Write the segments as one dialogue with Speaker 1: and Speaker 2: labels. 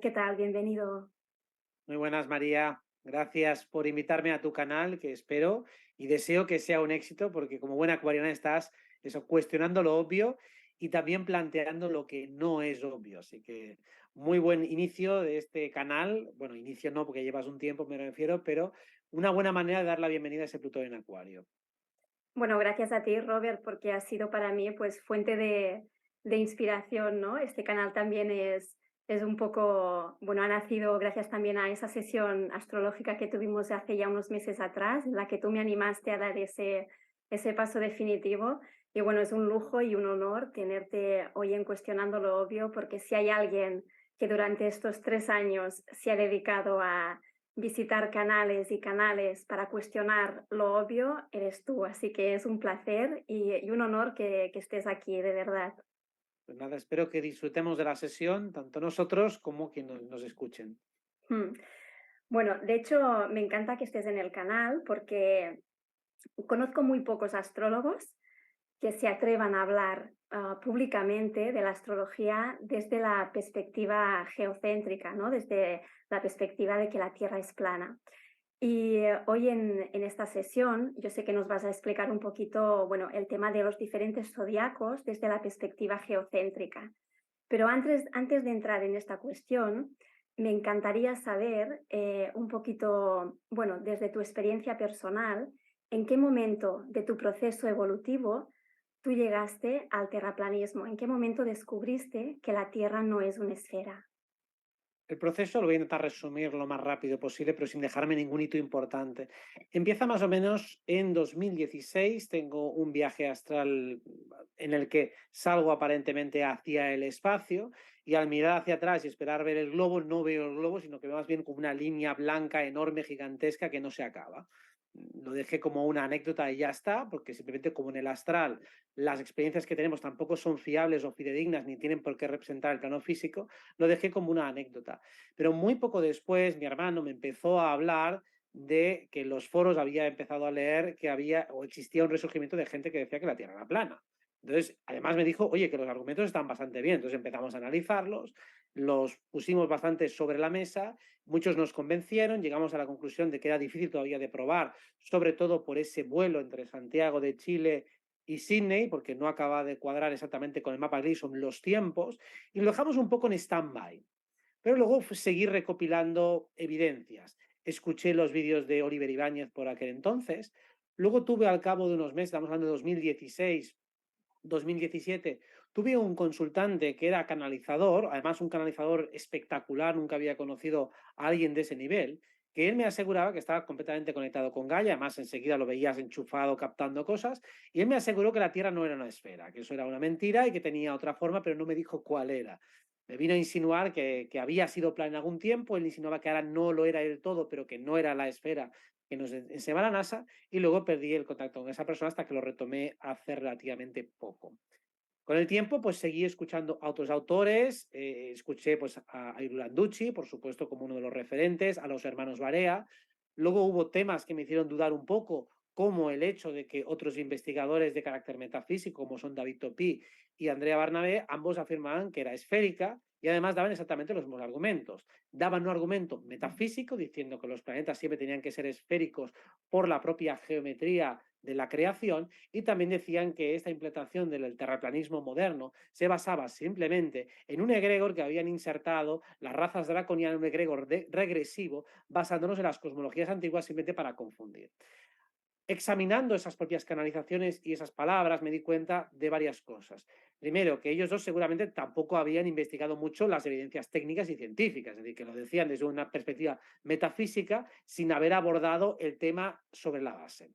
Speaker 1: ¿qué tal? Bienvenido.
Speaker 2: Muy buenas, María. Gracias por invitarme a tu canal, que espero y deseo que sea un éxito, porque como buena acuariana estás eso, cuestionando lo obvio y también planteando lo que no es obvio. Así que muy buen inicio de este canal. Bueno, inicio no, porque llevas un tiempo, me refiero, pero una buena manera de dar la bienvenida a ese Plutón en Acuario.
Speaker 1: Bueno, gracias a ti, Robert, porque ha sido para mí pues fuente de inspiración, ¿no? Este canal también es un poco, bueno, ha nacido gracias también a esa sesión astrológica que tuvimos hace ya unos meses atrás, en la que tú me animaste a dar ese paso definitivo. Y bueno, es un lujo y un honor tenerte hoy en Cuestionando lo Obvio, porque si hay alguien que durante estos 3 años se ha dedicado a visitar canales y canales para cuestionar lo obvio, eres tú. Así que es un placer y un honor que estés aquí, de verdad.
Speaker 2: Pues nada, espero que disfrutemos de la sesión, tanto nosotros como quienes nos escuchen.
Speaker 1: Mm. Bueno, de hecho, me encanta que estés en el canal porque conozco muy pocos astrólogos que se atrevan a hablar públicamente de la astrología desde la perspectiva geocéntrica, ¿no? Desde la perspectiva de que la Tierra es plana. Y hoy en esta sesión, yo sé que nos vas a explicar un poquito, bueno, el tema de los diferentes zodiacos desde la perspectiva geocéntrica. Pero antes de entrar en esta cuestión, me encantaría saber un poquito, bueno, desde tu experiencia personal, en qué momento de tu proceso evolutivo tú llegaste al terraplanismo, en qué momento descubriste que la Tierra no es una esfera.
Speaker 2: El proceso lo voy a intentar resumir lo más rápido posible, pero sin dejarme ningún hito importante. Empieza más o menos en 2016, tengo un viaje astral en el que salgo aparentemente hacia el espacio y al mirar hacia atrás y esperar ver el globo, no veo el globo, sino que veo más bien como una línea blanca enorme, gigantesca, que no se acaba. Lo dejé como una anécdota y ya está, porque simplemente como en el astral las experiencias que tenemos tampoco son fiables o fidedignas ni tienen por qué representar el plano físico, lo dejé como una anécdota. Pero muy poco después mi hermano me empezó a hablar de que en los foros había empezado a leer que había o existía un resurgimiento de gente que decía que la Tierra era plana. Entonces, además me dijo, oye, que los argumentos están bastante bien. Entonces empezamos a analizarlos, los pusimos bastante sobre la mesa, muchos nos convencieron, llegamos a la conclusión de que era difícil todavía de probar, sobre todo por ese vuelo entre Santiago de Chile y Sydney, porque no acaba de cuadrar exactamente con el mapa Gleason los tiempos, y lo dejamos un poco en stand-by. Pero luego seguí recopilando evidencias. Escuché los vídeos de Oliver Ibáñez por aquel entonces. Luego tuve al cabo de unos meses, estamos hablando de 2016, 2017, tuve un consultante que era canalizador, además un canalizador espectacular, nunca había conocido a alguien de ese nivel, que él me aseguraba que estaba completamente conectado con Gaia, además enseguida lo veías enchufado captando cosas, y él me aseguró que la Tierra no era una esfera, que eso era una mentira y que tenía otra forma, pero no me dijo cuál era. Me vino a insinuar que había sido plan en algún tiempo, él insinuaba que ahora no lo era del todo, pero que no era la esfera que nos enseñaba la NASA, y luego perdí el contacto con esa persona hasta que lo retomé hace relativamente poco. Con el tiempo, pues seguí escuchando a otros autores, escuché pues a Irlanducci, por supuesto, como uno de los referentes, a los hermanos Barea. Luego hubo temas que me hicieron dudar un poco, como el hecho de que otros investigadores de carácter metafísico, como son David Topí y Andrea Barnabé, ambos afirmaban que era esférica y además daban exactamente los mismos argumentos. Daban un argumento metafísico diciendo que los planetas siempre tenían que ser esféricos por la propia geometría de la creación, y también decían que esta implantación del terraplanismo moderno se basaba simplemente en un egregor que habían insertado las razas draconianas, un egregor regresivo, basándonos en las cosmologías antiguas simplemente para confundir. Examinando esas propias canalizaciones y esas palabras, me di cuenta de varias cosas. Primero, que ellos dos seguramente tampoco habían investigado mucho las evidencias técnicas y científicas, es decir, que lo decían desde una perspectiva metafísica sin haber abordado el tema sobre la base.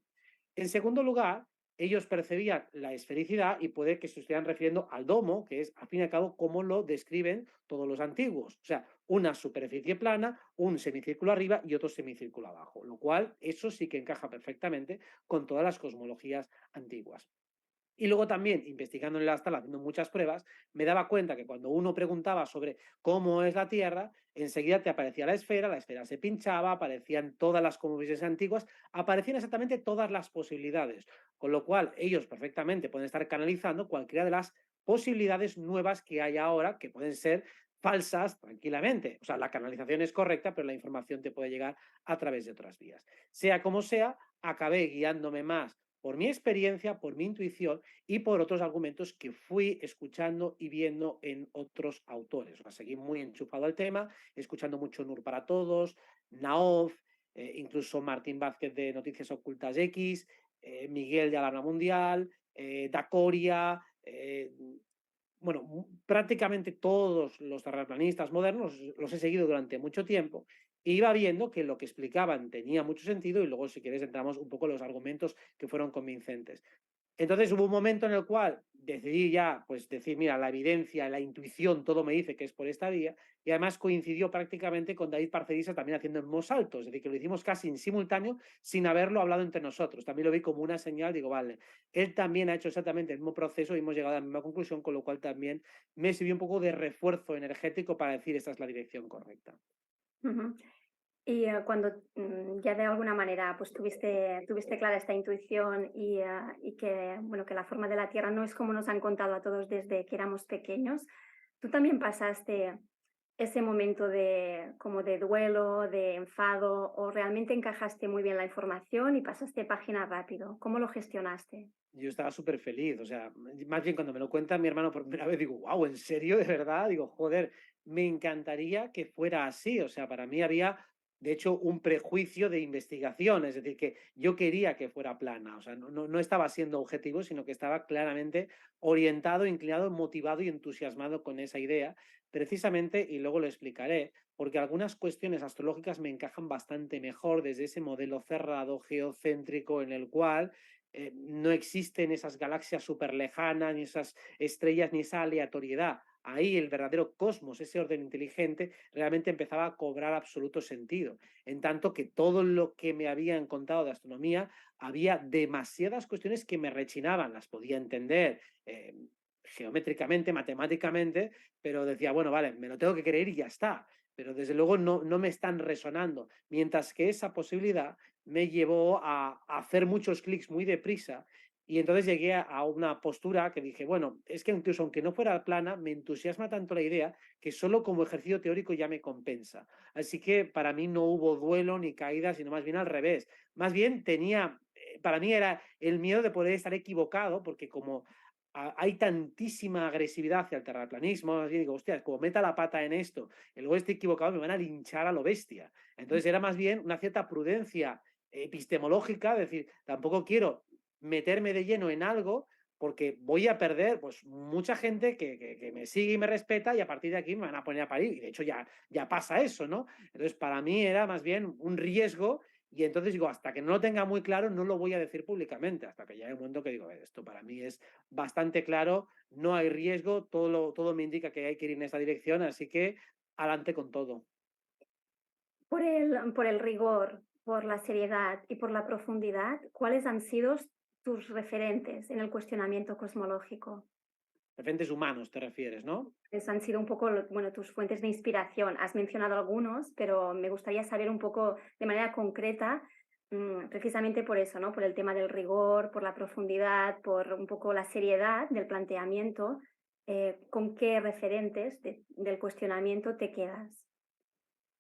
Speaker 2: En segundo lugar, ellos percibían la esfericidad y puede que se estuvieran refiriendo al domo, que es, al fin y al cabo, como lo describen todos los antiguos. O sea, una superficie plana, un semicírculo arriba y otro semicírculo abajo, lo cual eso sí que encaja perfectamente con todas las cosmologías antiguas. Y luego también, investigando en el astral, haciendo muchas pruebas, me daba cuenta que cuando uno preguntaba sobre cómo es la Tierra, enseguida te aparecía la esfera se pinchaba, aparecían todas las cosmovisiones antiguas, aparecían exactamente todas las posibilidades, con lo cual ellos perfectamente pueden estar canalizando cualquiera de las posibilidades nuevas que hay ahora, que pueden ser falsas tranquilamente. O sea, la canalización es correcta, pero la información te puede llegar a través de otras vías. Sea como sea, acabé guiándome más por mi experiencia, por mi intuición y por otros argumentos que fui escuchando y viendo en otros autores. O sea, seguí muy enchufado al tema, escuchando mucho Nur para Todos, Naoz, incluso Martín Vázquez de Noticias Ocultas X, Miguel de Alarma Mundial, Dacoria, bueno, prácticamente todos los terraplanistas modernos los he seguido durante mucho tiempo e iba viendo que lo que explicaban tenía mucho sentido y luego, si quieres, entramos un poco en los argumentos que fueron convincentes. Entonces hubo un momento en el cual decidí ya, pues decir, mira, la evidencia, la intuición, todo me dice que es por esta vía, y además coincidió prácticamente con David Parcerisa también haciendo en voz alto, es decir, que lo hicimos casi en simultáneo sin haberlo hablado entre nosotros. También lo vi como una señal, digo, vale, él también ha hecho exactamente el mismo proceso y hemos llegado a la misma conclusión, con lo cual también me sirvió un poco de refuerzo energético para decir esta es la dirección correcta.
Speaker 1: Ujú. Y, cuando, ya de alguna manera, pues tuviste clara esta intuición y que, bueno, que la forma de la Tierra no es como nos han contado a todos desde que éramos pequeños, ¿tú también pasaste ese momento de como de duelo, de enfado, o realmente encajaste muy bien la información y pasaste página rápido? ¿Cómo lo gestionaste?
Speaker 2: Yo estaba súper feliz, o sea, más bien cuando me lo cuenta mi hermano por primera vez, digo, wow, ¿en serio? ¿De verdad? Digo, joder, me encantaría que fuera así. O sea, para mí había, de hecho, un prejuicio de investigación, es decir, que yo quería que fuera plana, o sea, no estaba siendo objetivo, sino que estaba claramente orientado, inclinado, motivado y entusiasmado con esa idea, precisamente, y luego lo explicaré, porque algunas cuestiones astrológicas me encajan bastante mejor desde ese modelo cerrado, geocéntrico, en el cual no existen esas galaxias súper lejanas, ni esas estrellas, ni esa aleatoriedad. Ahí el verdadero cosmos, ese orden inteligente, realmente empezaba a cobrar absoluto sentido. En tanto que todo lo que me habían contado de astronomía, había demasiadas cuestiones que me rechinaban, las podía entender geométricamente, matemáticamente, pero decía, bueno, vale, me lo tengo que creer y ya está. Pero desde luego no me están resonando. Mientras que esa posibilidad me llevó a hacer muchos clics muy deprisa y entonces llegué a una postura que dije, bueno, es que incluso aunque no fuera plana, me entusiasma tanto la idea que solo como ejercicio teórico ya me compensa. Así que para mí no hubo duelo ni caída, sino más bien al revés. Más bien tenía, para mí era el miedo de poder estar equivocado, porque como hay tantísima agresividad hacia el terraplanismo, más bien digo, hostia, como meta la pata en esto, y luego estoy equivocado, me van a linchar a lo bestia. Entonces era más bien una cierta prudencia epistemológica, es decir, tampoco quiero meterme de lleno en algo porque voy a perder pues mucha gente que me sigue y me respeta y a partir de aquí me van a poner a parir y de hecho ya pasa eso, ¿no? Entonces para mí era más bien un riesgo y entonces digo, hasta que no lo tenga muy claro no lo voy a decir públicamente, hasta que ya hay un momento que digo, esto para mí es bastante claro, no hay riesgo, todo me indica que hay que ir en esa dirección, así que adelante con todo.
Speaker 1: Por el rigor, por la seriedad y por la profundidad, ¿cuáles han sido tus referentes en el cuestionamiento cosmológico?
Speaker 2: Referentes humanos te refieres, ¿no?
Speaker 1: Han sido un poco, bueno, tus fuentes de inspiración. Has mencionado algunos, pero me gustaría saber un poco de manera concreta, precisamente por eso, ¿no? Por el tema del rigor, por la profundidad, por un poco la seriedad del planteamiento, ¿con qué referentes del cuestionamiento te quedas?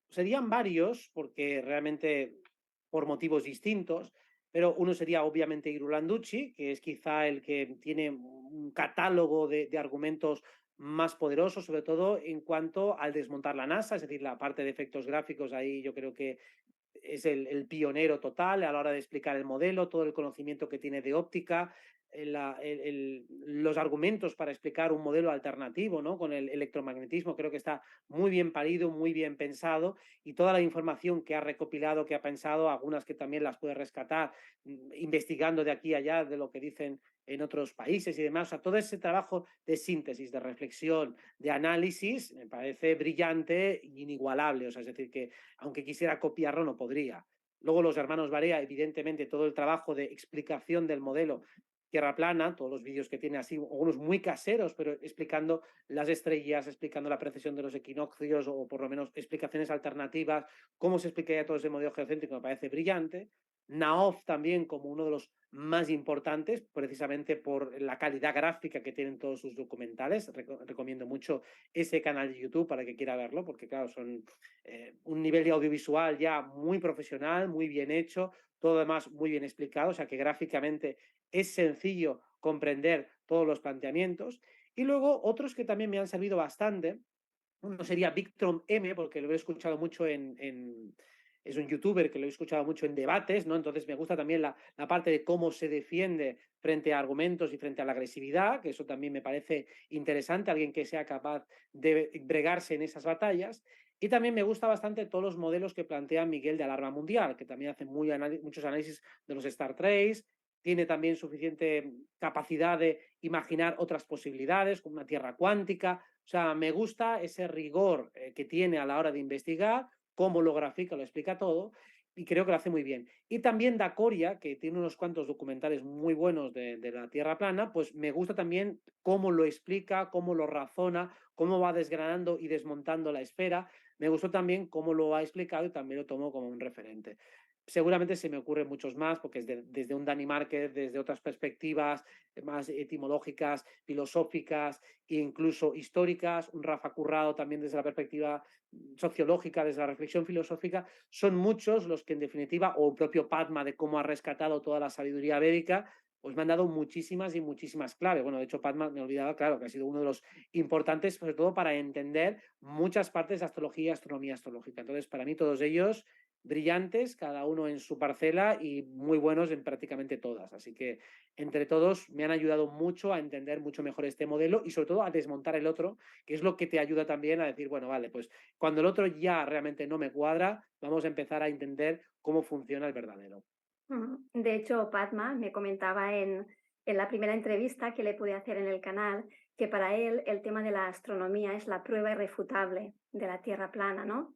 Speaker 2: Serían varios, porque realmente por motivos distintos, pero uno sería obviamente Irulanducci, que es quizá el que tiene un catálogo de argumentos más poderosos, sobre todo en cuanto al desmontar la NASA, es decir, la parte de efectos gráficos ahí yo creo que es el pionero total a la hora de explicar el modelo, todo el conocimiento que tiene de óptica, los argumentos para explicar un modelo alternativo, ¿no? Con el electromagnetismo, creo que está muy bien parido, muy bien pensado y toda la información que ha recopilado, que ha pensado, algunas que también las puede rescatar, investigando de aquí a allá de lo que dicen en otros países y demás. O sea, todo ese trabajo de síntesis, de reflexión, de análisis, me parece brillante e inigualable. O sea, es decir, que aunque quisiera copiarlo, no podría. Luego los hermanos Barea, evidentemente, todo el trabajo de explicación del modelo Tierra plana, todos los vídeos que tiene así, algunos muy caseros, pero explicando las estrellas, explicando la precesión de los equinoccios o por lo menos explicaciones alternativas, cómo se explicaría todo ese modelo geocéntrico, me parece brillante. Naof también como uno de los más importantes, precisamente por la calidad gráfica que tienen todos sus documentales. Recomiendo mucho ese canal de YouTube para que quiera verlo, porque claro, son un nivel de audiovisual ya muy profesional, muy bien hecho, todo además muy bien explicado, o sea que gráficamente es sencillo comprender todos los planteamientos. Y luego otros que también me han servido bastante, uno sería Victron M, porque lo he escuchado mucho es un youtuber que lo he escuchado mucho en debates, ¿no? Entonces me gusta también la parte de cómo se defiende frente a argumentos y frente a la agresividad, que eso también me parece interesante, alguien que sea capaz de bregarse en esas batallas. Y también me gusta bastante todos los modelos que plantea Miguel de Alarma Mundial, que también hace muchos análisis de los Star Treks, tiene también suficiente capacidad de imaginar otras posibilidades, como una tierra cuántica. O sea, me gusta ese rigor que tiene a la hora de investigar, cómo lo grafica, lo explica todo, y creo que lo hace muy bien. Y también Dacoria, que tiene unos cuantos documentales muy buenos de la Tierra plana, pues me gusta también cómo lo explica, cómo lo razona, cómo va desgranando y desmontando la esfera. Me gustó también cómo lo ha explicado y también lo tomo como un referente. Seguramente se me ocurren muchos más, porque desde un Danny Márquez, desde otras perspectivas más etimológicas, filosóficas e incluso históricas, un Rafa Currado también desde la perspectiva sociológica, desde la reflexión filosófica, son muchos los que en definitiva, o el propio Padma de cómo ha rescatado toda la sabiduría védica, pues me han dado muchísimas y muchísimas claves. Bueno, de hecho, Padma me olvidaba, claro, que ha sido uno de los importantes, sobre todo para entender muchas partes de astrología y astronomía astrológica. Entonces, para mí, todos ellos brillantes, cada uno en su parcela y muy buenos en prácticamente todas. Así que entre todos me han ayudado mucho a entender mucho mejor este modelo y sobre todo a desmontar el otro, que es lo que te ayuda también a decir, bueno, vale, pues cuando el otro ya realmente no me cuadra, vamos a empezar a entender cómo funciona el verdadero.
Speaker 1: De hecho, Padma me comentaba en la primera entrevista que le pude hacer en el canal que para él el tema de la astronomía es la prueba irrefutable de la Tierra plana, ¿no?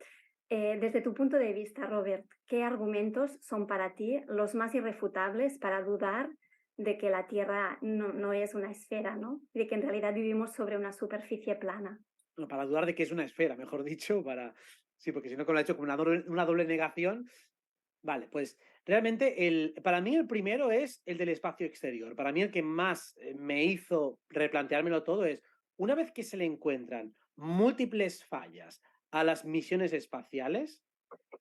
Speaker 1: Desde tu punto de vista, Robert, ¿qué argumentos son para ti los más irrefutables para dudar de que la Tierra no es una esfera, ¿no? De que en realidad vivimos sobre una superficie plana.
Speaker 2: Bueno, para dudar de que es una esfera, mejor dicho, para... Sí, porque si no, como lo ha hecho como una doble negación. Vale, pues realmente para mí el primero es el del espacio exterior. Para mí el que más me hizo replanteármelo todo es, una vez que se le encuentran múltiples fallas a las misiones espaciales,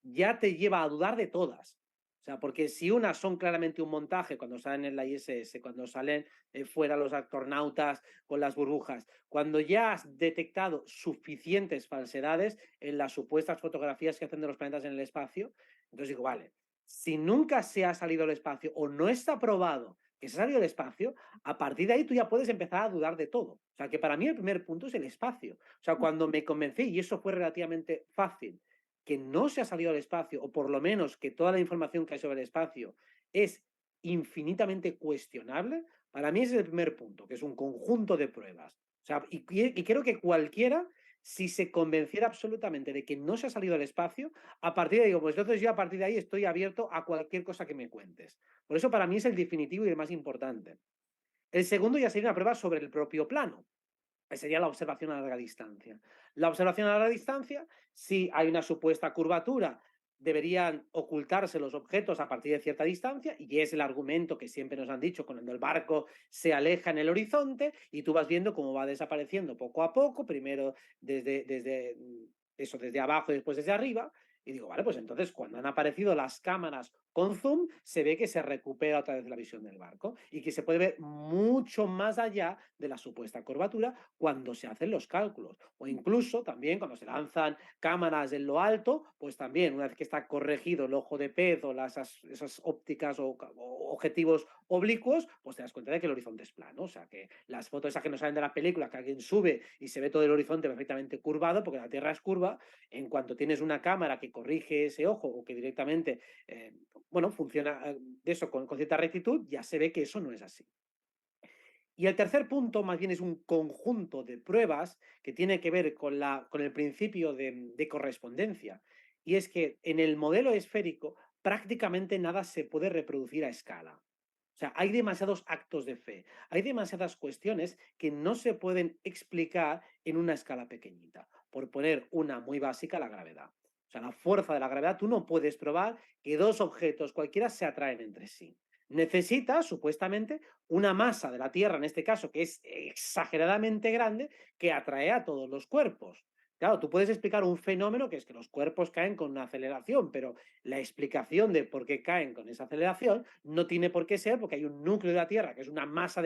Speaker 2: ya te lleva a dudar de todas. O sea, porque si unas son claramente un montaje, cuando salen en la ISS, cuando salen fuera los astronautas con las burbujas, cuando ya has detectado suficientes falsedades en las supuestas fotografías que hacen de los planetas en el espacio, entonces digo, vale, si nunca se ha salido al espacio o no está probado que se ha salido al espacio, a partir de ahí tú ya puedes empezar a dudar de todo. O sea, que para mí el primer punto es el espacio. O sea, cuando me convencí, y eso fue relativamente fácil, que no se ha salido al espacio, o por lo menos que toda la información que hay sobre el espacio es infinitamente cuestionable, para mí ese es el primer punto, que es un conjunto de pruebas. O sea, y creo que cualquiera, si se convenciera absolutamente de que no se ha salido al espacio, a partir de ahí, pues entonces yo a partir de ahí estoy abierto a cualquier cosa que me cuentes. Por eso para mí es el definitivo y el más importante. El segundo ya sería una prueba sobre el propio plano, sería la observación a larga distancia. La observación a larga distancia, si hay una supuesta curvatura, deberían ocultarse los objetos a partir de cierta distancia, y es el argumento que siempre nos han dicho cuando el barco se aleja en el horizonte y tú vas viendo cómo va desapareciendo poco a poco, primero desde abajo y después desde arriba. Y digo, vale, pues entonces cuando han aparecido las cámaras con zoom, se ve que se recupera otra vez la visión del barco y que se puede ver mucho más allá de la supuesta curvatura cuando se hacen los cálculos. O incluso también cuando se lanzan cámaras en lo alto, pues también una vez que está corregido el ojo de pez o esas ópticas o objetivos oblicuos, pues te das cuenta de que el horizonte es plano. O sea, que las fotos esas que nos salen de la película, que alguien sube y se ve todo el horizonte perfectamente curvado, porque la Tierra es curva, en cuanto tienes una cámara que corrige ese ojo o que directamente, bueno, funciona de eso con cierta rectitud, ya se ve que eso no es así. Y el tercer punto más bien es un conjunto de pruebas que tiene que ver con el principio de correspondencia. Y es que en el modelo esférico prácticamente nada se puede reproducir a escala. O sea, hay demasiados actos de fe, hay demasiadas cuestiones que no se pueden explicar en una escala pequeñita. Por poner una muy básica, la gravedad. O sea, la fuerza de la gravedad, tú no puedes probar que dos objetos cualquiera se atraen entre sí. Necesitas, supuestamente, una masa de la Tierra, en este caso, que es exageradamente grande, que atrae a todos los cuerpos. Claro, tú puedes explicar un fenómeno que es que los cuerpos caen con una aceleración, pero la explicación de por qué caen con esa aceleración no tiene por qué ser porque hay un núcleo de la Tierra que es una masa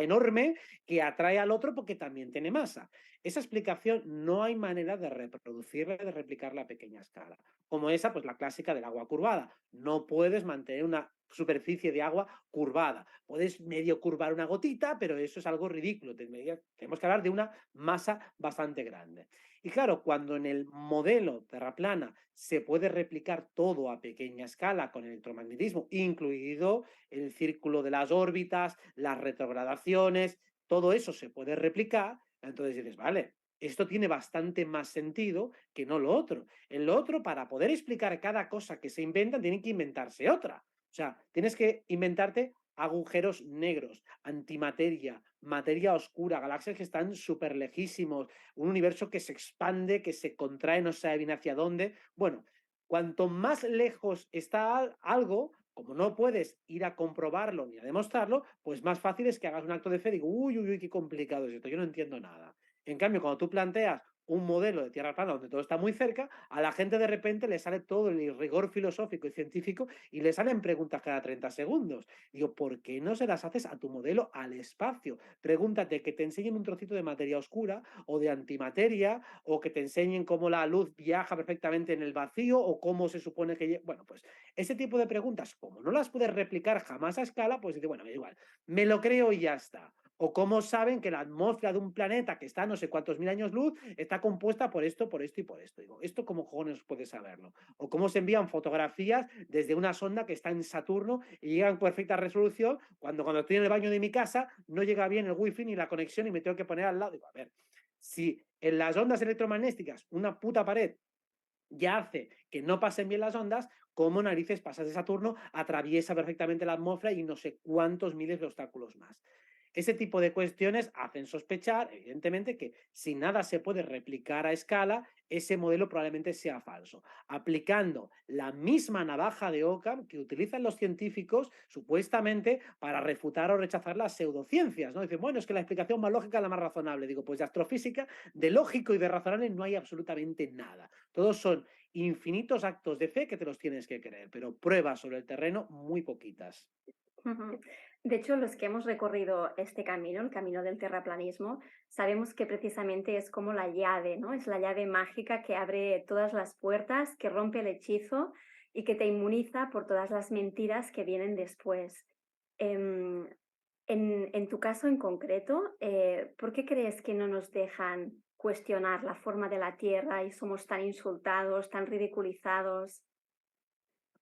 Speaker 2: enorme que atrae al otro porque también tiene masa. Esa explicación no hay manera de reproducirla, de replicarla a pequeña escala. Como esa, pues la clásica del agua curvada. No puedes mantener una superficie de agua curvada. Puedes medio curvar una gotita, pero eso es algo ridículo. Tenemos que hablar de una masa bastante grande. Y claro, cuando en el modelo terraplana se puede replicar todo a pequeña escala con el electromagnetismo, incluido el círculo de las órbitas, las retrogradaciones, todo eso se puede replicar, entonces dices, vale, esto tiene bastante más sentido que no lo otro. En lo otro, para poder explicar cada cosa que se inventan, tienen que inventarse otra. O sea, tienes que inventarte agujeros negros, antimateria, materia oscura, galaxias que están súper lejísimos, un universo que se expande, que se contrae, no sabe bien hacia dónde. Bueno, cuanto más lejos está algo, como no puedes ir a comprobarlo ni a demostrarlo, pues más fácil es que hagas un acto de fe y digo, uy, uy, uy, qué complicado es esto, yo no entiendo nada. En cambio, cuando tú planteas un modelo de tierra plana donde todo está muy cerca, a la gente de repente le sale todo el rigor filosófico y científico y le salen preguntas cada 30 segundos. Digo, ¿por qué no se las haces a tu modelo al espacio? Pregúntate que te enseñen un trocito de materia oscura o de antimateria o que te enseñen cómo la luz viaja perfectamente en el vacío o cómo se supone que... Bueno, pues ese tipo de preguntas, como no las puedes replicar jamás a escala, pues dice, bueno, me da igual, me lo creo y ya está. O cómo saben que la atmósfera de un planeta que está a no sé cuántos mil años luz está compuesta por esto, por esto y por esto. Digo, ¿esto cómo cojones puede saberlo? O cómo se envían fotografías desde una sonda que está en Saturno y llegan con perfecta resolución cuando estoy en el baño de mi casa no llega bien el wifi ni la conexión y me tengo que poner al lado. Digo, a ver, si en las ondas electromagnéticas una puta pared ya hace que no pasen bien las ondas, como narices pasas de Saturno, atraviesa perfectamente la atmósfera y no sé cuántos miles de obstáculos más. Ese tipo de cuestiones hacen sospechar, evidentemente, que si nada se puede replicar a escala, ese modelo probablemente sea falso, aplicando la misma navaja de Occam que utilizan los científicos supuestamente para refutar o rechazar las pseudociencias, ¿no? Dicen, bueno, es que la explicación más lógica es la más razonable. Digo, pues de astrofísica, de lógico y de razonable no hay absolutamente nada. Todos son infinitos actos de fe que te los tienes que creer, pero pruebas sobre el terreno muy poquitas.
Speaker 1: Ujú. De hecho, los que hemos recorrido este camino, el camino del terraplanismo, sabemos que precisamente es como la llave, ¿no? Es la llave mágica que abre todas las puertas, que rompe el hechizo y que te inmuniza por todas las mentiras que vienen después. Em, en tu caso en concreto, ¿por qué crees que no nos dejan cuestionar la forma de la Tierra y somos tan insultados, tan ridiculizados?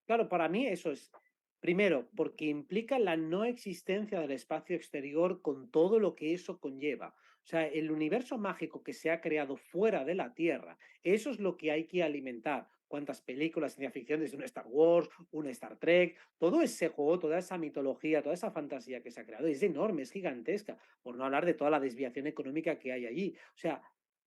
Speaker 2: Claro, para mí eso es, primero, porque implica la no existencia del espacio exterior con todo lo que eso conlleva. O sea, el universo mágico que se ha creado fuera de la Tierra, eso es lo que hay que alimentar. Cuántas películas de ciencia ficción, desde un Star Wars, un Star Trek, todo ese juego, toda esa mitología, toda esa fantasía que se ha creado es enorme, es gigantesca, por no hablar de toda la desviación económica que hay allí. O sea,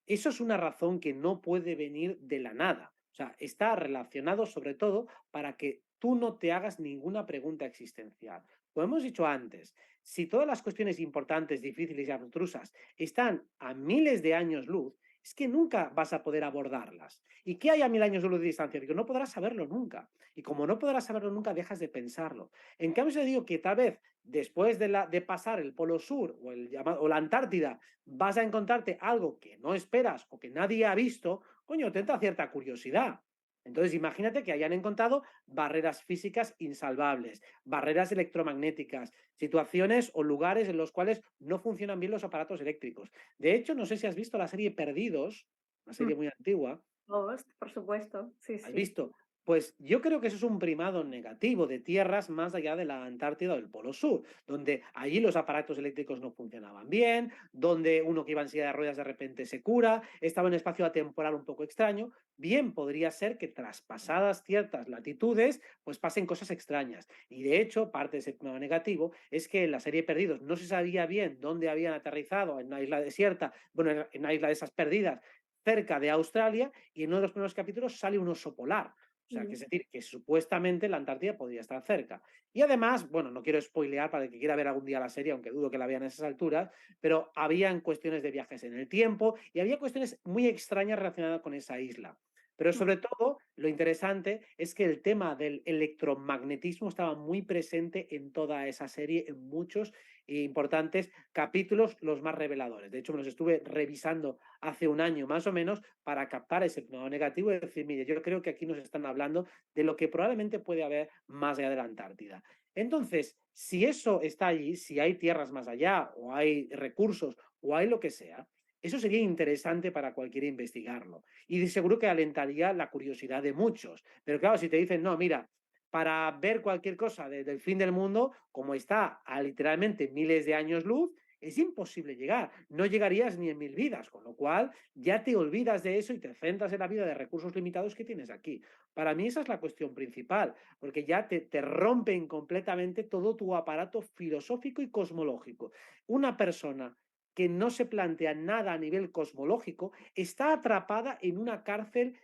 Speaker 2: eso es una razón que no puede venir de la nada. O sea, está relacionado sobre todo para que tú no te hagas ninguna pregunta existencial. Como hemos dicho antes, si todas las cuestiones importantes, difíciles y abstrusas están a miles de años luz, es que nunca vas a poder abordarlas. ¿Y qué hay a 1000 años de luz de distancia? Digo, no podrás saberlo nunca. Y como no podrás saberlo nunca, dejas de pensarlo. En cambio, si te digo que tal vez después de pasar el Polo Sur o la Antártida vas a encontrarte algo que no esperas o que nadie ha visto, coño, te entra cierta curiosidad. Entonces, imagínate que hayan encontrado barreras físicas insalvables, barreras electromagnéticas, situaciones o lugares en los cuales no funcionan bien los aparatos eléctricos. De hecho, no sé si has visto la serie Perdidos, una
Speaker 1: Mm,
Speaker 2: serie muy antigua.
Speaker 1: Lost, por supuesto, sí,
Speaker 2: ¿Has
Speaker 1: sí.
Speaker 2: visto? Pues yo creo que eso es un primado negativo de tierras más allá de la Antártida o del Polo Sur, donde allí los aparatos eléctricos no funcionaban bien, donde uno que iba en silla de ruedas de repente se cura, estaba en espacio atemporal un poco extraño. Bien podría ser que traspasadas ciertas latitudes, pues pasen cosas extrañas. Y de hecho, parte de ese primado negativo es que en la serie Perdidos no se sabía bien dónde habían aterrizado, en una isla desierta, bueno, en una isla de esas perdidas, cerca de Australia y en uno de los primeros capítulos sale un oso polar. O sea, que es
Speaker 1: Mm,
Speaker 2: decir, que supuestamente la Antártida podría estar cerca. Y además, bueno, no quiero spoilear para el que quiera ver algún día la serie, aunque dudo que la vean a esas alturas, pero habían cuestiones de viajes en el tiempo y había cuestiones muy extrañas relacionadas con esa isla. Pero
Speaker 1: mm,
Speaker 2: sobre todo, lo interesante es que el tema del electromagnetismo estaba muy presente en toda esa serie, en muchos importantes capítulos, los más reveladores. De hecho, me los estuve revisando hace un año más o menos para captar ese punto negativo y decir, mire, yo creo que aquí nos están hablando de lo que probablemente puede haber más allá de la Antártida. Entonces, si eso está allí, si hay tierras más allá, o hay recursos, o hay lo que sea, eso sería interesante para cualquiera investigarlo. Y de seguro que alentaría la curiosidad de muchos. Pero claro, si te dicen, no, mira, para ver cualquier cosa del fin del mundo, como está a literalmente miles de años luz, es imposible llegar. No llegarías ni en 1000 vidas, con lo cual ya te olvidas de eso y te centras en la vida de recursos limitados que tienes aquí. Para mí esa es la cuestión principal, porque ya te rompen completamente todo tu aparato filosófico y cosmológico. Una persona que no se plantea nada a nivel cosmológico está atrapada en una cárcel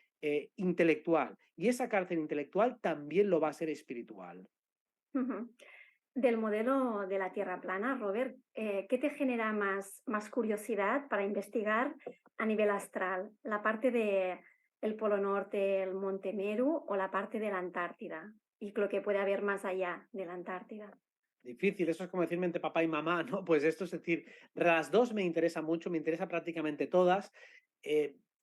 Speaker 2: intelectual y esa cárcel intelectual también lo va a ser espiritual.
Speaker 1: ujú. Del modelo de la Tierra plana, Robert, ¿qué te genera más curiosidad para investigar a nivel astral? ¿La parte de el Polo Norte, el Monte Meru o la parte de la Antártida? Y lo que puede haber más allá de la Antártida.
Speaker 2: Difícil, eso es como decirme entre papá y mamá, ¿no? Pues esto es decir, las dos me interesan mucho, me interesa prácticamente todas.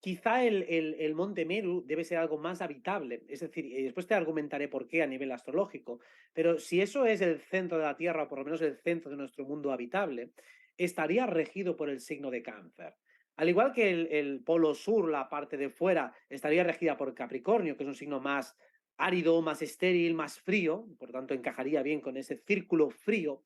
Speaker 2: Quizá el Monte Meru debe ser algo más habitable, es decir, y después te argumentaré por qué a nivel astrológico, pero si eso es el centro de la Tierra, o por lo menos el centro de nuestro mundo habitable, estaría regido por el signo de Cáncer. Al igual que el Polo Sur, la parte de fuera, estaría regida por Capricornio, que es un signo más árido, más estéril, más frío, por tanto encajaría bien con ese círculo frío.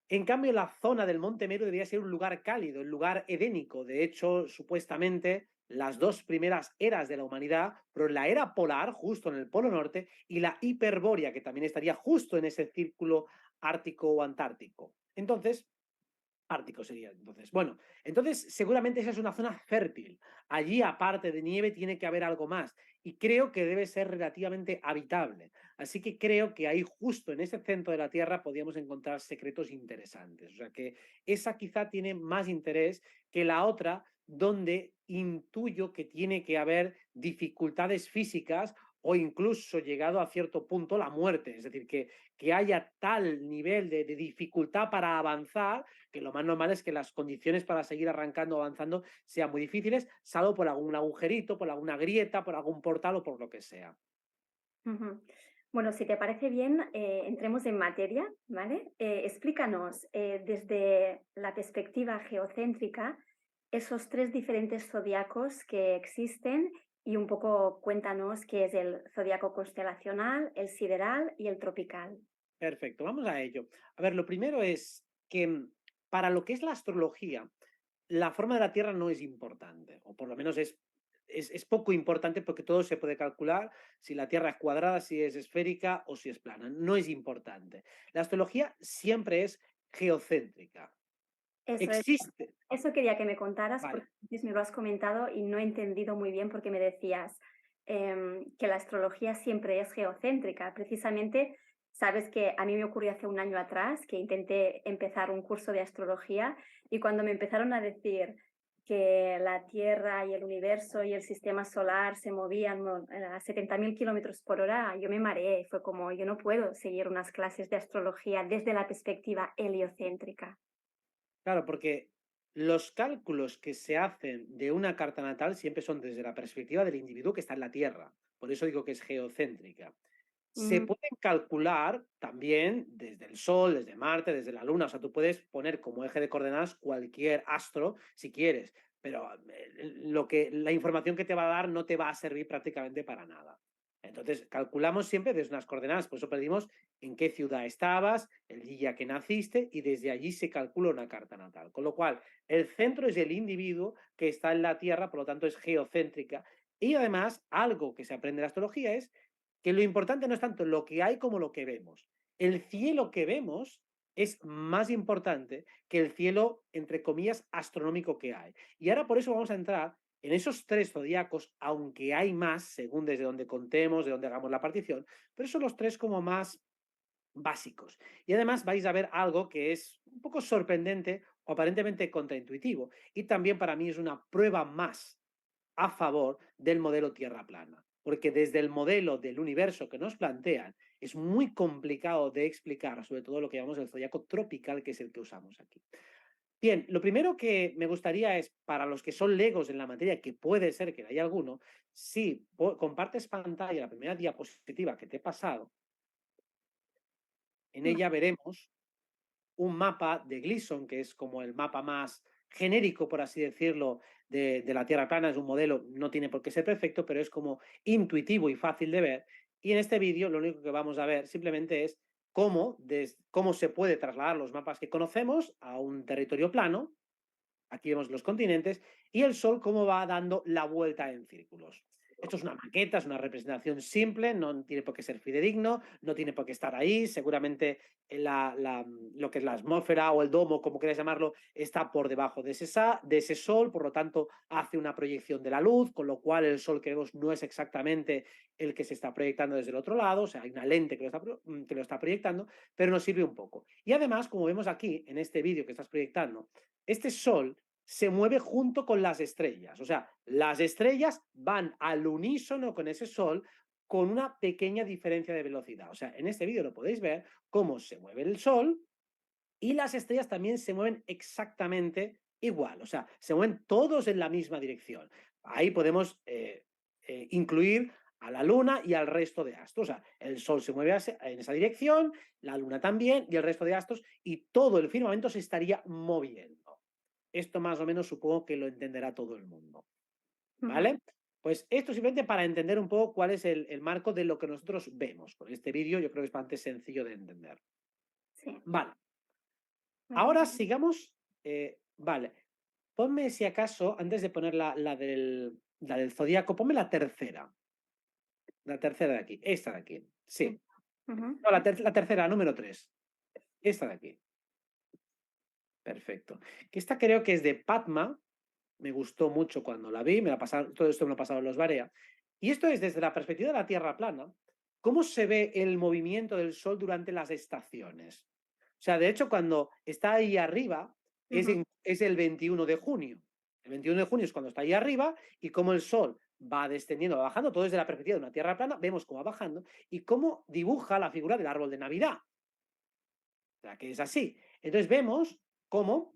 Speaker 2: En cambio, la zona del Monte Meru debería ser un lugar cálido, un lugar edénico. De hecho, supuestamente, las dos primeras eras de la humanidad, pero la era polar, justo en el Polo Norte, y la hiperbórea, que también estaría justo en ese círculo ártico o antártico. Entonces, Ártico sería, entonces. Bueno, entonces seguramente esa es una zona fértil. Allí, aparte de nieve, tiene que haber algo más. Y creo que debe ser relativamente habitable. Así que creo que ahí, justo en ese centro de la Tierra, podríamos encontrar secretos interesantes. O sea que esa quizá tiene más interés que la otra, donde intuyo que tiene que haber dificultades físicas o incluso llegado a cierto punto la muerte. Es decir, que haya tal nivel de dificultad para avanzar que lo más normal es que las condiciones para seguir arrancando o avanzando sean muy difíciles, salvo por algún agujerito, por alguna grieta, por algún portal o por lo que sea.
Speaker 1: Ujú. Bueno, si te parece bien, entremos en materia, ¿vale? Explícanos desde la perspectiva geocéntrica esos tres diferentes zodiacos que existen y un poco cuéntanos qué es el zodiaco constelacional, el sideral y el tropical.
Speaker 2: Perfecto, vamos a ello. A ver, lo primero es que para lo que es la astrología, la forma de la Tierra no es importante, o por lo menos es poco importante porque todo se puede calcular, si la Tierra es cuadrada, si es esférica o si es plana. No es importante. La astrología siempre es geocéntrica.
Speaker 1: Eso es.
Speaker 2: Existe.
Speaker 1: Eso quería que me contaras
Speaker 2: Vale.
Speaker 1: porque antes me lo has comentado y no he entendido muy bien porque me decías que la astrología siempre es geocéntrica. Precisamente, sabes que a mí me ocurrió hace un año atrás que intenté empezar un curso de astrología y cuando me empezaron a decir que la Tierra y el universo y el sistema solar se movían a 70.000 kilómetros por hora, yo me mareé. Fue como, yo no puedo seguir unas clases de astrología desde la perspectiva heliocéntrica.
Speaker 2: Claro, porque los cálculos que se hacen de una carta natal siempre son desde la perspectiva del individuo que está en la Tierra. Por eso digo que es geocéntrica. Se
Speaker 1: Mm,
Speaker 2: pueden calcular también desde el Sol, desde Marte, desde la Luna. O sea, tú puedes poner como eje de coordenadas cualquier astro si quieres, pero la información que te va a dar no te va a servir prácticamente para nada. Entonces, calculamos siempre desde unas coordenadas, por eso pedimos en qué ciudad estabas, el día que naciste y desde allí se calcula una carta natal. Con lo cual, el centro es el individuo que está en la Tierra, por lo tanto es geocéntrica. Y además, algo que se aprende en la astrología es que lo importante no es tanto lo que hay como lo que vemos. El cielo que vemos es más importante que el cielo, entre comillas, astronómico que hay. Y ahora por eso vamos a entrar En esos 3 zodiacos, aunque hay más, según desde donde contemos, de donde hagamos la partición, pero son los 3 como más básicos. Y además vais a ver algo que es un poco sorprendente o aparentemente contraintuitivo. Y también para mí es una prueba más a favor del modelo Tierra plana. Porque desde el modelo del universo que nos plantean es muy complicado de explicar, sobre todo lo que llamamos el zodiaco tropical, que es el que usamos aquí. Bien, lo primero que me gustaría es, para los que son legos en la materia, que puede ser que haya alguno, si compartes pantalla, la primera diapositiva que te he pasado, en ella veremos un mapa de Gleason, que es como el mapa más genérico, por así decirlo, de la Tierra plana. Es un modelo, no tiene por qué ser perfecto, pero es como intuitivo y fácil de ver. Y en este vídeo lo único que vamos a ver simplemente es cómo se puede trasladar los mapas que conocemos a un territorio plano. Aquí vemos los continentes y el Sol cómo va dando la vuelta en círculos. Esto es una maqueta, es una representación simple, no tiene por qué ser fidedigno, no tiene por qué estar ahí. Seguramente lo que es la atmósfera o el domo, como queráis llamarlo, está por debajo de ese Sol, por lo tanto hace una proyección de la luz, con lo cual el Sol que vemos no es exactamente el que se está proyectando desde el otro lado, o sea, hay una lente que lo está proyectando, pero nos sirve un poco. Y además, como vemos aquí en este vídeo que estás proyectando, este Sol se mueve junto con las estrellas. O sea, las estrellas van al unísono con ese Sol con una pequeña diferencia de velocidad. O sea, en este vídeo lo podéis ver cómo se mueve el Sol y las estrellas también se mueven exactamente igual. O sea, se mueven todos en la misma dirección. Ahí podemos incluir a la Luna y al resto de astros. O sea, el Sol se mueve en esa dirección, la Luna también y el resto de astros, y todo el firmamento se estaría moviendo. Esto más o menos supongo que lo entenderá todo el mundo,
Speaker 1: Ujú.
Speaker 2: ¿vale? Pues esto simplemente para entender un poco cuál es el marco de lo que nosotros vemos. Con este vídeo yo creo que es bastante sencillo de entender.
Speaker 1: Sí,
Speaker 2: Vale,
Speaker 1: vale.
Speaker 2: ahora sigamos, vale, ponme si acaso, antes de poner la del zodíaco, ponme la tercera de aquí, esta de aquí,
Speaker 1: Mm,
Speaker 2: sí.
Speaker 1: ujú,
Speaker 2: No, la tercera, número 3, esta de aquí, perfecto. Que esta creo que es de Padma. Me gustó mucho cuando la vi, todo esto me lo pasaron los Barea. Y esto es desde la perspectiva de la Tierra plana, cómo se ve el movimiento del Sol durante las estaciones. O sea, de hecho, cuando está ahí arriba,
Speaker 1: ujú,
Speaker 2: es el 21 de junio. El 21 de junio es cuando está ahí arriba y cómo el Sol va descendiendo, va bajando, todo desde la perspectiva de una Tierra plana, vemos cómo va bajando y cómo dibuja la figura del árbol de Navidad. O sea, que es así. Entonces vemos cómo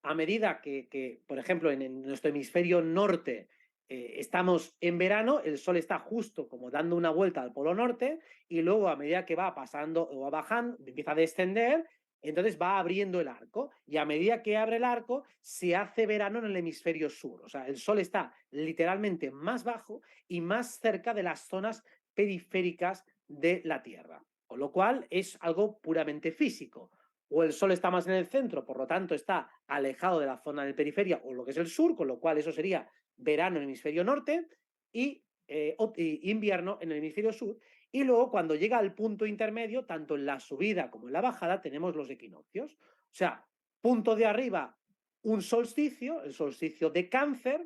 Speaker 2: a medida que, por ejemplo, en nuestro hemisferio norte estamos en verano, el Sol está justo como dando una vuelta al polo norte y luego a medida que va pasando o va bajando, empieza a descender, entonces va abriendo el arco y a medida que abre el arco se hace verano en el hemisferio sur. O sea, el Sol está literalmente más bajo y más cerca de las zonas periféricas de la Tierra, con lo cual es algo puramente físico. O el Sol está más en el centro, por lo tanto está alejado de la zona de periferia o lo que es el sur, con lo cual eso sería verano en el hemisferio norte y invierno en el hemisferio sur. Y luego cuando llega al punto intermedio, tanto en la subida como en la bajada, tenemos los equinoccios. O sea, punto de arriba, un solsticio, el solsticio de Cáncer,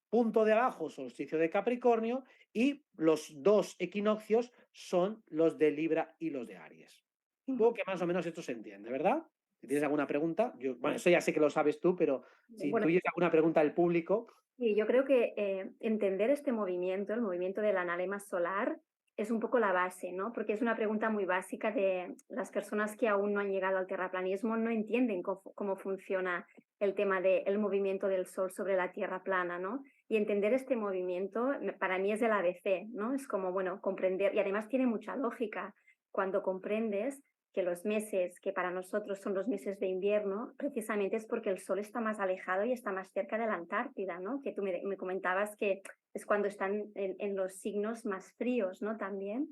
Speaker 2: punto de abajo, solsticio de Capricornio, y los dos equinoccios son los de Libra y los de Aries.
Speaker 1: ujú.
Speaker 2: Supongo que más o menos esto se entiende, ¿verdad? Si tienes alguna pregunta, bueno, eso ya sé que lo sabes tú, pero si
Speaker 1: Bueno,
Speaker 2: intuyes alguna pregunta del público,
Speaker 1: y yo creo que entender este movimiento, el movimiento del analema solar, es un poco la base, ¿no? Porque es una pregunta muy básica de las personas que aún no han llegado al terraplanismo, no entienden cómo funciona el tema del movimiento del Sol sobre la Tierra plana, ¿no? Y entender este movimiento para mí es el ABC, ¿no? Es como, bueno, comprender, y además tiene mucha lógica cuando comprendes que los meses que para nosotros son los meses de invierno, precisamente es porque el Sol está más alejado y está más cerca de la Antártida, ¿no? Que tú me comentabas que es cuando están en los signos más fríos, ¿no? También.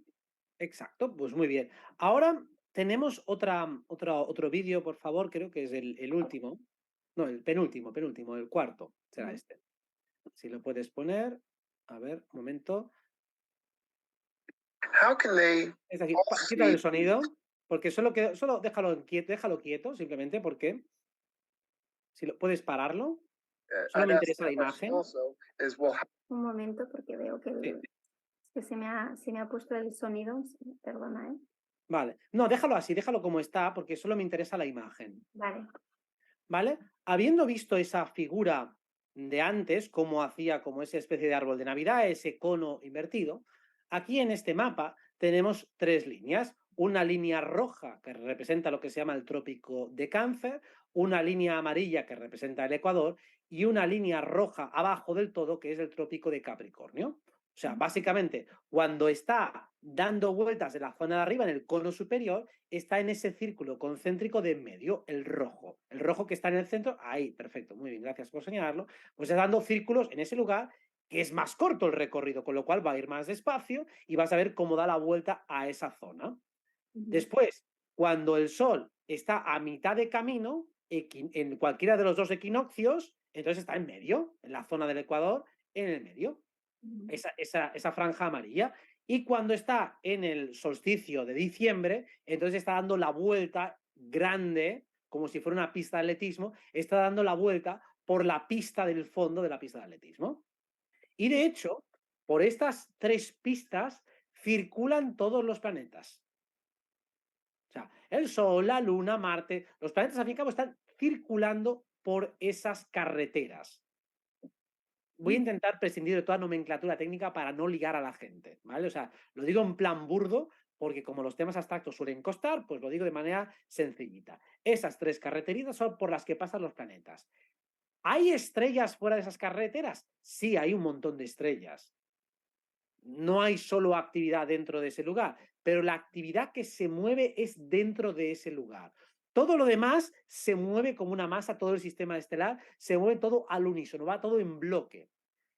Speaker 2: exacto, pues muy bien. Ahora tenemos otro vídeo, por favor, creo que es el último, no, el penúltimo, el cuarto, será
Speaker 1: Ujú.
Speaker 2: este. Si lo puedes poner, a ver, un momento.
Speaker 3: How can they
Speaker 2: Es decir,
Speaker 3: all
Speaker 2: quita el
Speaker 3: see?
Speaker 2: sonido, porque solo déjalo quieto, simplemente porque si lo puedes pararlo. Solo me interesa la imagen.
Speaker 1: Un momento porque veo que,
Speaker 2: Sí.
Speaker 1: que se me ha puesto el sonido. Perdona, ¿eh?
Speaker 2: Vale. No, déjalo así, déjalo como está, porque solo me interesa la imagen.
Speaker 1: Vale.
Speaker 2: ¿Vale? Habiendo visto esa figura de antes, cómo hacía como esa especie de árbol de Navidad, ese cono invertido, aquí en este mapa tenemos tres líneas. Una línea roja que representa lo que se llama el trópico de Cáncer, una línea amarilla que representa el Ecuador y una línea roja abajo del todo que es el trópico de Capricornio. O sea, básicamente, cuando está dando vueltas en la zona de arriba, en el cono superior, está en ese círculo concéntrico de en medio, el rojo. El rojo que está en el centro, ahí, perfecto, muy bien, gracias por señalarlo. Pues está dando círculos en ese lugar, que es más corto el recorrido, con lo cual va a ir más despacio y vas a ver cómo da la vuelta a esa zona. Después, cuando el Sol está a mitad de camino, en cualquiera de los dos equinoccios, entonces está en medio, en la zona del Ecuador, en el medio esa franja amarilla. Y cuando está en el solsticio de diciembre, entonces está dando la vuelta grande, como si fuera una pista de atletismo, está dando la vuelta por la pista del fondo de la pista de atletismo. Y de hecho, por estas tres pistas circulan todos los planetas. O sea, el Sol, la Luna, Marte, los planetas al fin y al cabo están circulando por esas carreteras. Voy a intentar prescindir de toda nomenclatura técnica para no ligar a la gente, ¿vale? O sea, lo digo en plan burdo, porque como los temas abstractos suelen costar, pues lo digo de manera sencillita. Esas tres carreteritas son por las que pasan los planetas. ¿Hay estrellas fuera de esas carreteras? Sí, hay un montón de estrellas. No hay solo actividad dentro de ese lugar, pero la actividad que se mueve es dentro de ese lugar. Todo lo demás se mueve como una masa, todo el sistema estelar se mueve todo al unísono, va todo en bloque.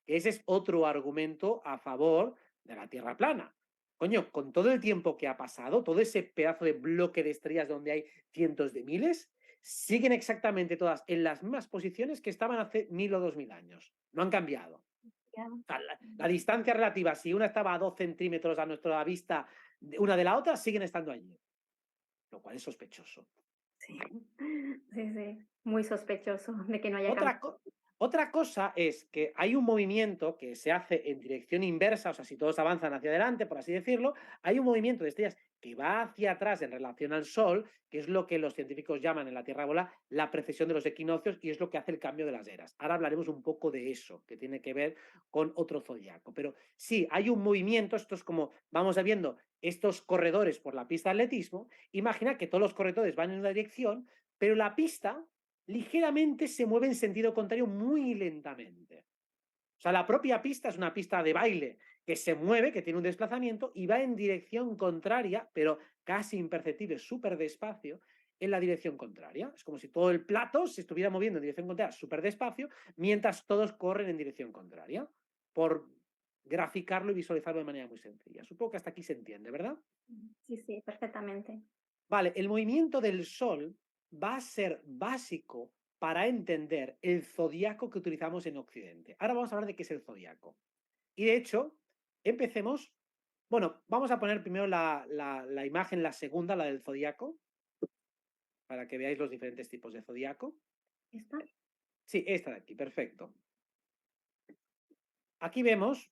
Speaker 2: Ese es otro argumento a favor de la Tierra plana. Coño, con todo el tiempo que ha pasado, todo ese pedazo de bloque de estrellas donde hay cientos de miles, siguen exactamente todas en las mismas posiciones que estaban hace 1000 o 2000 años. No han cambiado. O sea, la distancia relativa, si una estaba a 2 centímetros a nuestra vista una de la otra, siguen estando allí. Lo cual es sospechoso.
Speaker 1: Sí, sí, sí. Muy sospechoso de que no haya
Speaker 2: Otra,
Speaker 1: cambiado.
Speaker 2: otra cosa es que hay un movimiento que se hace en dirección inversa, o sea, si todos avanzan hacia adelante, por así decirlo, hay un movimiento de estrellas que va hacia atrás en relación al Sol, que es lo que los científicos llaman en la Tierra bola la precesión de los equinoccios y es lo que hace el cambio de las eras. Ahora hablaremos un poco de eso, que tiene que ver con otro zodiaco. Pero sí, hay un movimiento, esto es como vamos viendo estos corredores por la pista de atletismo. Imagina que todos los corredores van en una dirección, pero la pista ligeramente se mueve en sentido contrario muy lentamente. O sea, la propia pista es una pista de baile que se mueve, que tiene un desplazamiento y va en dirección contraria, pero casi imperceptible, súper despacio, en la dirección contraria. Es como si todo el plato se estuviera moviendo en dirección contraria súper despacio, mientras todos corren en dirección contraria. Por graficarlo y visualizarlo de manera muy sencilla. Supongo que hasta aquí se entiende, ¿verdad?
Speaker 1: Sí, sí, perfectamente.
Speaker 2: Vale, el movimiento del Sol va a ser básico para entender el zodiaco que utilizamos en Occidente. Ahora vamos a hablar de qué es el zodiaco. Y de hecho, empecemos. Bueno, vamos a poner primero la imagen, la segunda, la del zodiaco, para que veáis los diferentes tipos de zodiaco.
Speaker 1: ¿Está?
Speaker 2: Sí, esta de aquí, perfecto. Aquí vemos,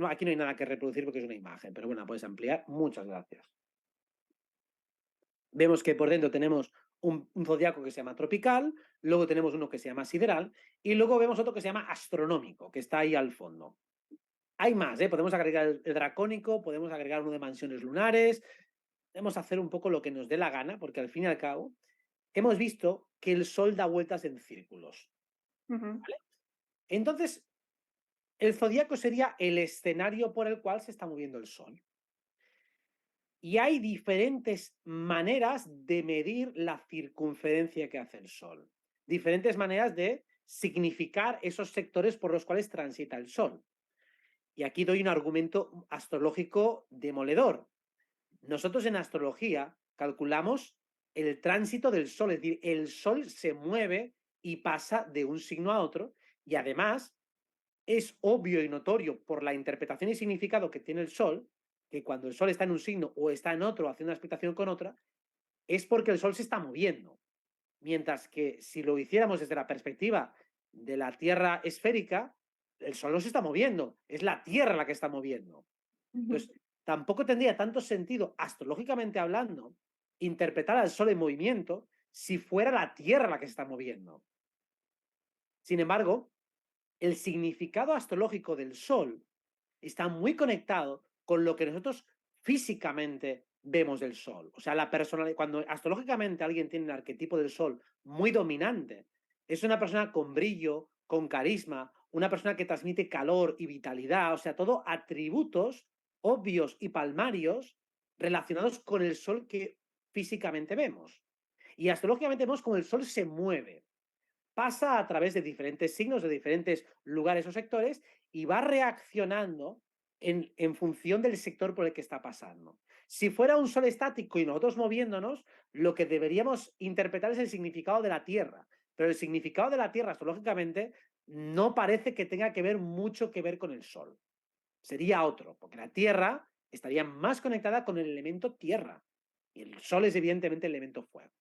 Speaker 2: aquí no hay nada que reproducir porque es una imagen, pero bueno, puedes ampliar. Muchas gracias. Vemos que por dentro tenemos un zodiaco que se llama tropical, luego tenemos uno que se llama sideral y luego vemos otro que se llama astronómico, que está ahí al fondo. Hay más, podemos agregar el dracónico, podemos agregar uno de mansiones lunares, podemos hacer un poco lo que nos dé la gana, porque al fin y al cabo hemos visto que el Sol da vueltas en círculos. ¿Vale? Entonces, el zodiaco sería el escenario por el cual se está moviendo el Sol. Y hay diferentes maneras de medir la circunferencia que hace el Sol. Diferentes maneras de significar esos sectores por los cuales transita el Sol. Y aquí doy un argumento astrológico demoledor. Nosotros en astrología calculamos el tránsito del Sol, es decir, el Sol se mueve y pasa de un signo a otro y además es obvio y notorio por la interpretación y significado que tiene el Sol que cuando el Sol está en un signo o está en otro haciendo una explicación con otra, es porque el Sol se está moviendo. Mientras que si lo hiciéramos desde la perspectiva de la Tierra esférica, el Sol no se está moviendo, es la Tierra la que está moviendo.
Speaker 1: Ujú.
Speaker 2: Entonces, tampoco tendría tanto sentido, astrológicamente hablando, interpretar al Sol en movimiento si fuera la Tierra la que se está moviendo. Sin embargo, el significado astrológico del Sol está muy conectado con lo que nosotros físicamente vemos del Sol. O sea, la personalidad, cuando astrológicamente alguien tiene el arquetipo del Sol muy dominante, es una persona con brillo, con carisma, una persona que transmite calor y vitalidad, o sea, todo atributos obvios y palmarios relacionados con el Sol que físicamente vemos. Y astrológicamente vemos cómo el Sol se mueve, pasa a través de diferentes signos, de diferentes lugares o sectores, y va reaccionando en función del sector por el que está pasando. Si fuera un sol estático y nosotros moviéndonos, lo que deberíamos interpretar es el significado de la Tierra. Pero el significado de la Tierra, astrológicamente, no parece que tenga que ver mucho que ver con el Sol. Sería otro, porque la Tierra estaría más conectada con el elemento Tierra. Y el Sol es evidentemente el elemento fuego.